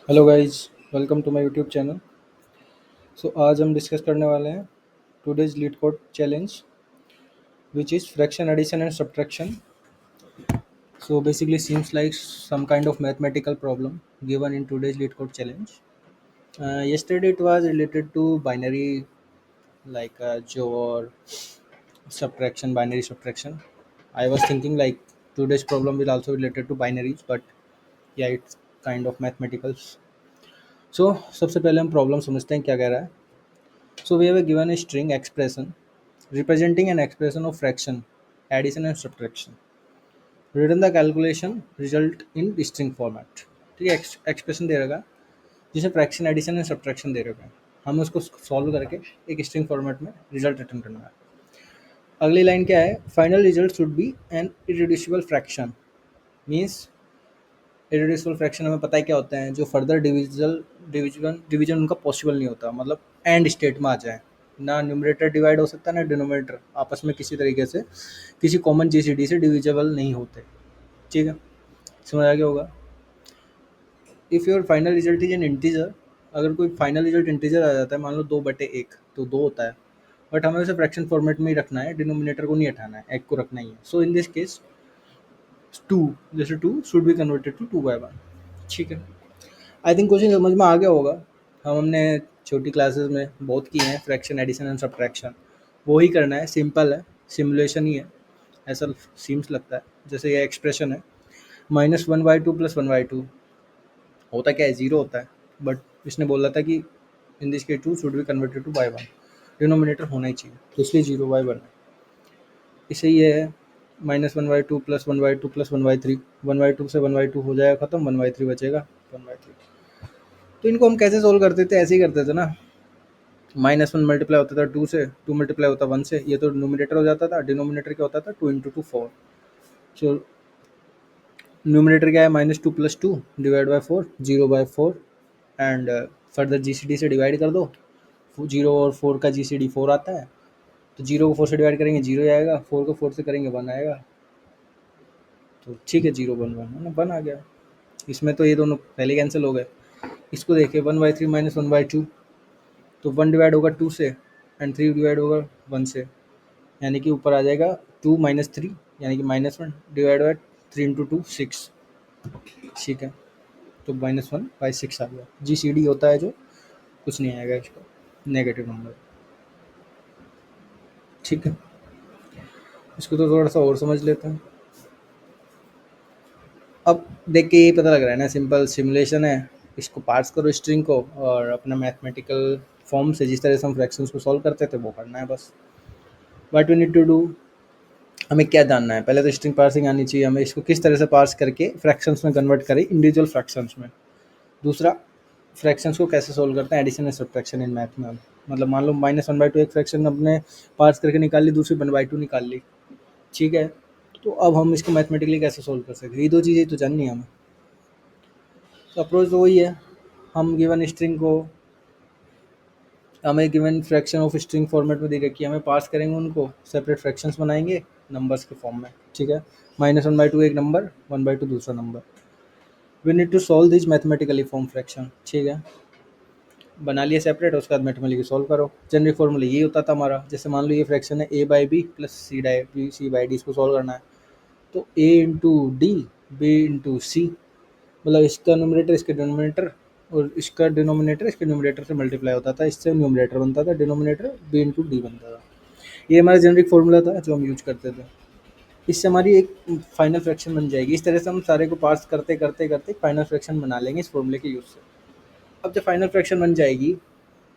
Hello guys, welcome to my YouTube channel. So आज हम discuss करने वाले हैं today's LeetCode challenge which is fraction addition and subtraction. So basically seems like some kind of mathematical problem given in today's leet code challenge. Yesterday it was related to binary like जो और subtraction, binary subtraction. I was thinking like today's problem will also related to binaries, but yeah, it's kind of mathematicals. So सबसे पहले हम problem समझते हैं क्या कह रहा है. So we have given a string expression representing an expression of fraction, addition and subtraction. Written the calculation result in string format. ठीक है, एक्सप्रेशन दे रखा है जिसे फ्रैक्शन एडिशन एंड सब्ट्रैक्शन दे रखा है. हमें उसको सॉल्व करके एक स्ट्रिंग फॉर्मेट में रिजल्ट रिटर्न करना है. अगली लाइन क्या है? Final result should be an irreducible fraction. Means irreducible fraction हमें पता है क्या होता है, जो फर्दर डिवीजन डिवीजन उनका पॉसिबल नहीं होता, मतलब एंड स्टेट में आ जाए. ना न्यूमरेटर डिवाइड हो सकता है ना डिनोमिनेटर आपस में किसी तरीके से किसी कॉमन जीसीडी से डिविजिबल नहीं होते. ठीक है, समझ आ गया होगा. If your final result is an integer, अगर कोई फाइनल रिजल्ट इंटीजर आ जाता है, मान लो 2/1 तो 2 होता है, बट हमें उसे फ्रैक्शन फॉर्मेट में ही रखना है, डिनोमिनेटर को नहीं हटाना है, एक को रखना ही है. सो इन दिस केस 2, जैसे 2 शुड बी कन्वर्टेड टू 2/1. ठीक है, आई थिंक क्वेश्चन समझ में आ गया होगा. हमने छोटी क्लासेस में बहुत किए हैं फ्रैक्शन एडिशन एंड सब्ट्रैक्शन. वो ही करना है, सिंपल है, सिमुलेशन ही है, ऐसा सीम्स लगता है. जैसे ये एक्सप्रेशन है -1/2 + 1/2, होता क्या है, ज़ीरो होता है, बट इसने बोला था कि in this case 2 should be converted to by 1, denominator होना ही चाहिए, तो इसलिए 0/1 है. इसे ये है -1/2 + 1/2 + 1/3. 1/2 से 1/2 हो जाएगा ख़त्म, 1/3 बचेगा, 1/3. तो इनको हम कैसे सोल्व करते थे? ऐसे ही करते थे ना. -1 मल्टीप्लाई होता था 2 से, 2 मल्टीप्लाई होता 1 से, ये तो न्यूमिनेटर हो जाता था. डिनोमिनेटर क्या होता था? 2 × 2 4. सो न्यूमिनेटर क्या है? -2 + 2 divide by 4, 0/4. And further GCD से डिवाइड कर दो. 0 और 4 का जीसीडी 4 आता है, तो 0 को 4 से डिवाइड करेंगे 0 आएगा, 4 को 4 से करेंगे 1 आएगा. तो ठीक है, 0 1 1 है ना, 1 आ गया. इसमें तो ये दोनों पहले कैंसिल हो गए. इसको देखिए 1/3 - 1/2, तो 1 डिवाइड होगा 2 से एंड 3 डिवाइड होगा 1 से, यानी कि ऊपर आ जाएगा 2 - 3, यानी कि -1 डिवाइड बाय 3 × 2 6. ठीक है, तो -1/6 आ गया. जीसीडी होता है जो कुछ नहीं आएगा इसका, नेगेटिव नंबर. ठीक है, इसको तो थोड़ा सा और समझ लेते हैं. अब देख के ये पता लग रहा है ना, सिंपल सिमुलेशन है. इसको पार्स करो स्ट्रिंग को, और अपना मैथमेटिकल फॉर्म से जिस तरह से हम फ्रैक्शंस को सॉल्व करते थे वो करना है बस. What we need to do, हमें क्या जानना है? पहले तो स्ट्रिंग पार्सिंग आनी चाहिए हमें, इसको किस तरह से पार्स करके फ्रैक्शंस में कन्वर्ट करें, इंडिविजुअल फ्रैक्शंस में. दूसरा, फ्रैक्शंस को कैसे सोल्व करते हैं, addition and subtraction in math में. मतलब मान लो -1/2 एक फ्रैक्शन हमने पार्स करके निकाल ली, दूसरी 1/2 निकाल ली. ठीक है, तो अब हम इसको मैथमेटिकली कैसे सोल्व कर सकते हैं, ये दो चीज़ें तो जाननी है हमें. तो अप्रोच तो वही है, हम गिवन स्ट्रिंग को, हमें given fraction of string format में दी रखी है, हमें पास करेंगे, उनको सेपरेट फ्रैक्शंस बनाएंगे नंबर्स के फॉर्म में. ठीक है, -1/2 एक नंबर, 1/2 दूसरा number. We need to solve this mathematically form fraction. ठीक है, बना लिया सेपरेट, उसके बाद मैथमेटिकली सॉल्व करो. जनरल फॉर्मूला यही होता था हमारा. जैसे मान लो ये फ्रैक्शन है a/b + c/d, इसको सॉल्व करना है, तो a × d, b × c, मतलब इसका न्यूमरेटर इसके डिनोमिनेटर, और इसका डिनोमिनेटर इसके न्यूमरेटर से मल्टीप्लाई होता था, इससे न्यूमरेटर बनता था, डिनोमिनेटर b × d बनता था. ये हमारा जेनरिक फार्मूला था जो हम यूज करते थे. इससे हमारी एक फाइनल फ्रैक्शन बन जाएगी. इस तरह से हम सारे को पार्स करते करते करते फाइनल फ्रैक्शन बना लेंगे इस फॉर्मूले के यूज से. अब जब फाइनल फ्रैक्शन बन जाएगी,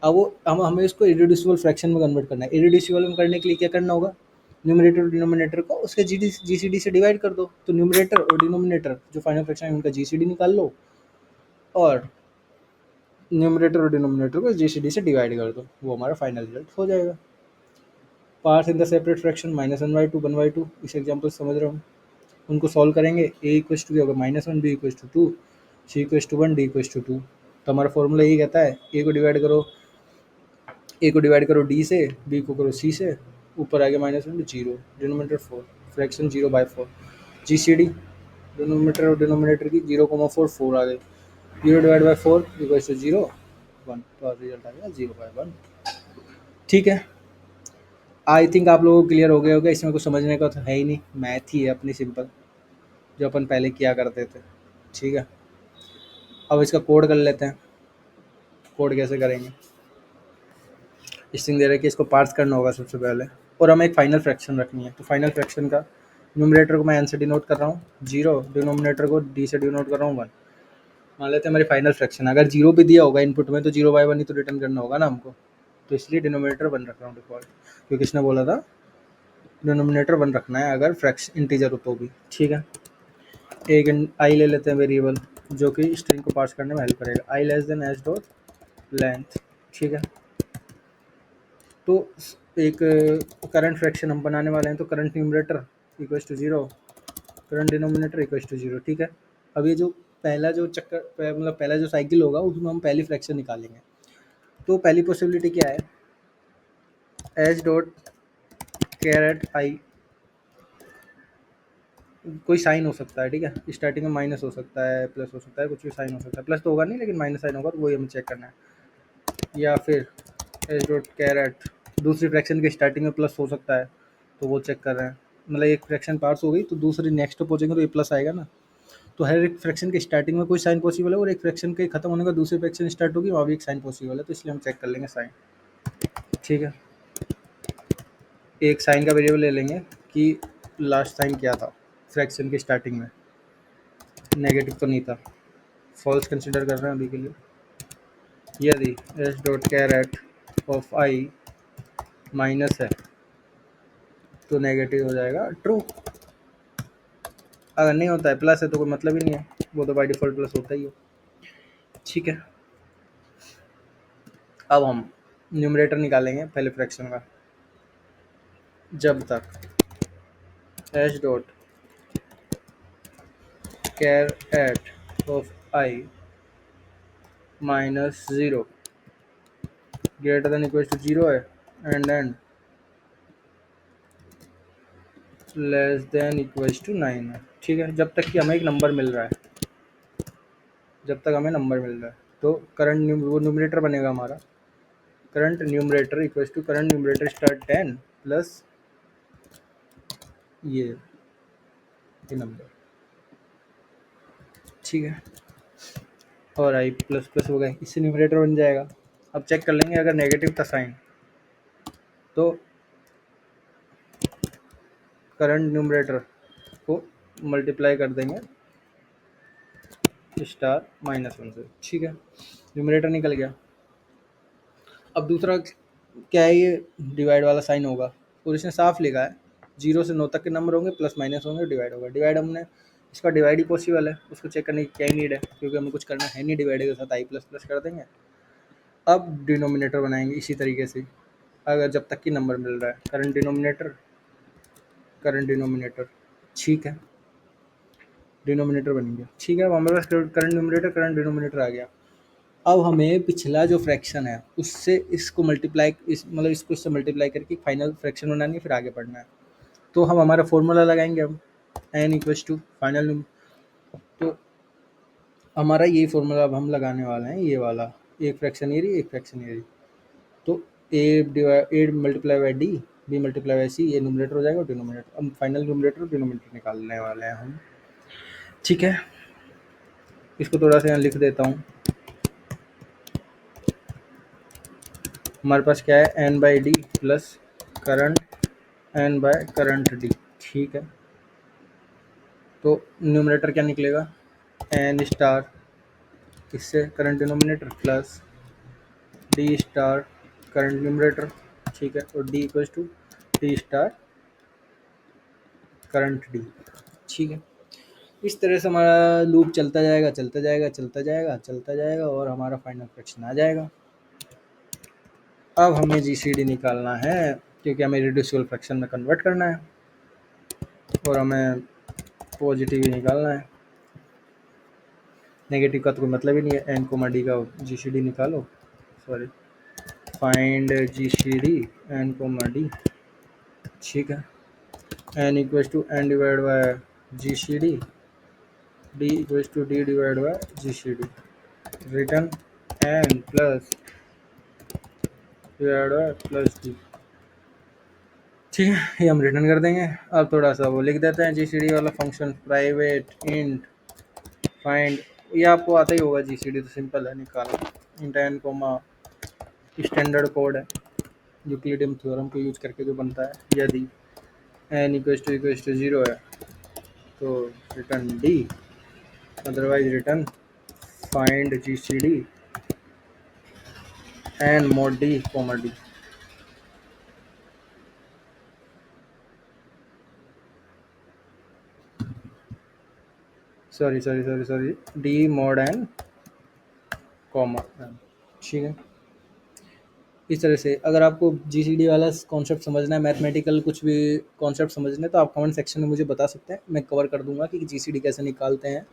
अब वो हमें इसको इरेड्यूसिबल फ्रैक्शन में कन्वर्ट करना है. इरेड्यूसिबल में करने के लिए क्या करना होगा? न्यूमरेटर और डिनोमिनेटर को उसके जीसीडी से डिवाइड कर दो. तो न्यूमरेटर और डिनोमिनेटर जो फाइनल फ्रैक्शन है उनका जीसीडी निकाल लो, और न्यूमरेटर और डिनोमिनेटर को जीसीडी से डिवाइड कर दो, वो हमारा फाइनल रिजल्ट हो जाएगा. Parse in the separate fraction -1/2 1/2, इस एग्जाम्पल समझ रहा हूँ. उनको सॉल्व करेंगे, a = क्या होगा? -1, b = 2, c = 1, d = 2. तो हमारा फॉर्मूला यही कहता है, a को डिवाइड करो d से, b को करो c से, ऊपर आ गया -1 0, डिनोमिनेटर 4, फ्रैक्शन 0/4. जीसीडी डिनोमिनेटर और डिनोमिनेटर की 0,4 4 आ गए. Zero divide by four equal to zero one, तो रिजल्ट आ गया 0/1। ठीक है, आई थिंक आप लोगों को क्लियर हो गया होगा, इसमें कुछ समझने का तो है ही नहीं, मैथ ही है अपनी सिंपल, जो अपन पहले किया करते थे। ठीक है, अब इसका कोड कर लेते हैं। कोड कैसे करेंगे, स्ट्रिंग दे रहा है कि इसको पार्स करना होगा सबसे पहले, और हमें एक फाइनल फ्रैक्शन रखनी है। तो फाइनल फ्रैक्शन का न्यूमरेटर को मैं एन से डिनोट कर रहा हूँ जीरो, डिनोमिनेटर को डी से डिनोट कर रहा हूँ वन। मान लेते हैं हमारी फाइनल फ्रैक्शन, अगर जीरो भी दिया होगा इनपुट में तो 0/1 ही तो रिटर्न करना होगा ना हमको, तो इसलिए डिनोमिनेटर वन रख रहा हूँ डिफॉल्ट, क्योंकि इसने बोला था डिनोमिनेटर वन रखना है अगर फ्रैक्शन इंटीजर हो तो भी। ठीक है, एक आई ले लेते हैं वेरिएबल, जो कि स्ट्रिंग को पास करने में हेल्प करेगा, I less than H dot length. ठीक है, तो एक करंट फ्रैक्शन हम बनाने वाले हैं, तो current numerator equals to zero, current denominator equals to zero. ठीक है, अब ये जो पहला जो चक्कर मतलब पहला जो साइकिल होगा उसमें हम पहली फ्रैक्शन निकालेंगे। तो पहली पॉसिबिलिटी क्या है, एच डॉट कैरेट आई, कोई साइन हो सकता है। ठीक है, स्टार्टिंग में माइनस हो सकता है, प्लस हो सकता है, कुछ भी साइन हो सकता है, प्लस तो होगा नहीं लेकिन माइनस साइन होगा, तो वही हमें चेक करना है। या फिर एच डॉट कैरेट, दूसरी फ्रैक्शन के स्टार्टिंग में प्लस हो सकता है, तो वो चेक कर रहे हैं, मतलब एक फ्रैक्शन पास हो गई तो दूसरी नेक्स्ट पे पहुंचेंगे तो ये प्लस आएगा ना, तो हर एक फ्रैक्शन के स्टार्टिंग में कोई साइन पॉसिबल है, और एक फ्रैक्शन के खत्म होने का दूसरी फ्रैक्शन स्टार्ट होगी वहाँ भी एक साइन पॉसिबल है, तो इसलिए हम चेक कर लेंगे साइन। ठीक है, एक साइन का वेरिएबल ले लेंगे कि लास्ट साइन क्या था फ्रैक्शन के स्टार्टिंग में, नेगेटिव तो नहीं था, फॉल्स कंसिडर कर रहे हैं अभी के लिए। यदि H dot caret of I minus है तो नेगेटिव हो जाएगा ट्रू, अगर नहीं होता है प्लस है तो कोई मतलब ही नहीं है, वो तो बाय डिफॉल्ट प्लस होता ही है। ठीक है, अब हम न्यूमरेटर निकालेंगे पहले फ्रैक्शन का, जब तक H dot char at of I minus zero greater than equal to zero है, and then less than equal to 9 है। ठीक है, जब तक कि हमें एक नंबर मिल रहा है, जब तक हमें नंबर मिल रहा है, तो करंट वो न्यूमरेटर बनेगा हमारा, current numerator equal to current numerator start 10 plus ये नंबर। ठीक है, और आई प्लस प्लस हो गए, इससे न्यूमरेटर बन जाएगा। अब चेक कर लेंगे अगर नेगेटिव था साइन, तो करंट न्यूमरेटर को मल्टीप्लाई कर देंगे स्टार -1 से। ठीक है, न्यूमरेटर निकल गया। अब दूसरा क्या है, ये डिवाइड वाला साइन होगा, और इसने साफ लिखा है 0 से 9 तक के नंबर होंगे, प्लस माइनस होंगे, डिवाइड होगा। डिवाइड हमने इसका डिवाइड ही पॉसिबल है, उसको चेक करने की क्या ही नीड है, क्योंकि हमें कुछ करना है नहीं, डिवाइड के साथ आई प्लस प्लस कर देंगे। अब डिनोमिनेटर बनाएंगे इसी तरीके से, अगर जब तक कि नंबर मिल रहा है, करंट डिनोमिनेटर करंट डिनोमिनेटर। ठीक है, डिनोमिनेटर बन गया। ठीक है, अब हमारे पास करंट न्यूमरेटर करंट डिनोमिनेटर आ गया। अब हमें पिछला जो फ्रैक्शन है उससे इसको मल्टीप्लाई, इस मतलब इसको इससे मल्टीप्लाई करके फाइनल फ्रैक्शन बनानी है, फिर आगे बढ़ना है। तो हम हमारा फॉर्मूला लगाएंगे, अब एन इक्वल्स टू फाइनल, तो हमारा यही फॉर्मूला अब हम लगाने वाले हैं, ये वाला, एक फ्रैक्शन ये रही, एक फ्रैक्शन ये रही, तो A multiply by D, B multiply by C, ये न्यूमरेटर हो जाएगा, और डिनोमिनेटर। अब फाइनल न्यूमरेटर डिनोमिनेटर निकालने वाले हैं हम। ठीक है, इसको थोड़ा सा यहाँ लिख देता हूँ। हमारे पास क्या है, N by D plus current N by current D. ठीक है, तो न्यूमरेटर क्या निकलेगा, एन स्टार, इससे current denominator plus D star current numerator. ठीक है, और D equals to D star current D. ठीक है, इस तरह से हमारा लूप चलता जाएगा चलता जाएगा चलता जाएगा चलता जाएगा, और हमारा फाइनल फ्रैक्शन आ जाएगा। अब हमें जी सी डी निकालना है, क्योंकि हमें रिड्यूसिबल फ्रैक्शन में कन्वर्ट करना है, और हमें पॉजिटिव ही निकालना है, नेगेटिव का तो कोई मतलब ही नहीं है। एन कोमा डी का जी सी डी निकालो, sorry, find G C D N comma D. ठीक है, N equals to N divide by G C D, D equals to D divide by G C D. Return N plus plus D. ठीक है, ये हम return कर देंगे। अब थोड़ा सा वो लिख देते हैं जीसीडी वाला फंक्शन, प्राइवेट इंट फाइंड। ये आपको आता ही होगा, जीसीडी तो सिंपल है निकालना। Int N comma standard code है यूक्लिडियन थ्योरम को यूज करके जो बनता है। यदि एन इक्वल टू जीरो है तो return D, otherwise return find GCD N mod D comma D. Sorry D mod N comma. ठीक है, इस तरह से अगर आपको जीसीडी वाला कॉन्सेप्ट समझना है, मैथमेटिकल कुछ भी कॉन्सेप्ट समझना है, तो आप कमेंट सेक्शन में मुझे बता सकते हैं, मैं कवर कर दूंगा कि जीसीडी कैसे निकालते हैं।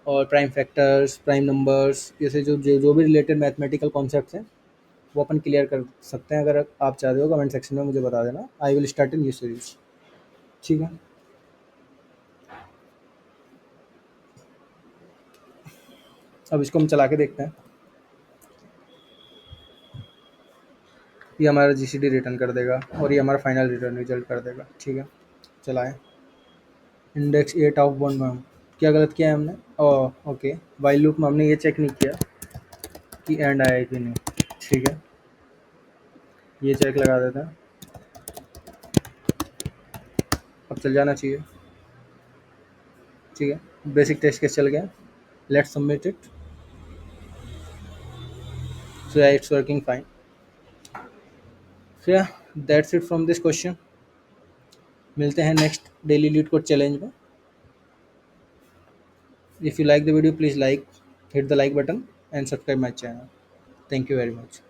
और प्राइम फैक्टर्स, प्राइम नंबर्स, जैसे जो भी रिलेटेड मैथमेटिकल कॉन्सेप्ट्स हैं वो अपन क्लियर कर सकते हैं। अगर आप चाहते हो कमेंट सेक्शन में मुझे बता देना, I will start in new series. ठीक है, अब इसको हम चला के देखते हैं। ये हमारा जीसीडी रिटर्न कर देगा और ये हमारा फाइनल रिटर्न रिजल्ट कर देगा। ठीक है, चलाएं। इंडेक्स 8 ऑफ 1 में क्या गलत किया है हमने? ओके, वाइल लूप में हमने ये चेक नहीं किया कि एंड आया है कि नहीं। ठीक है, ये चेक लगा देते हैं। अब चल जाना चाहिए। ठीक है, बेसिक टेस्ट केस चल गया। Let's submit it. सो या it's working fine. So yeah that's it from this question. मिलते हैं next daily LeetCode challenge में। If you like the video please like, hit the like button and subscribe my channel. Thank you very much.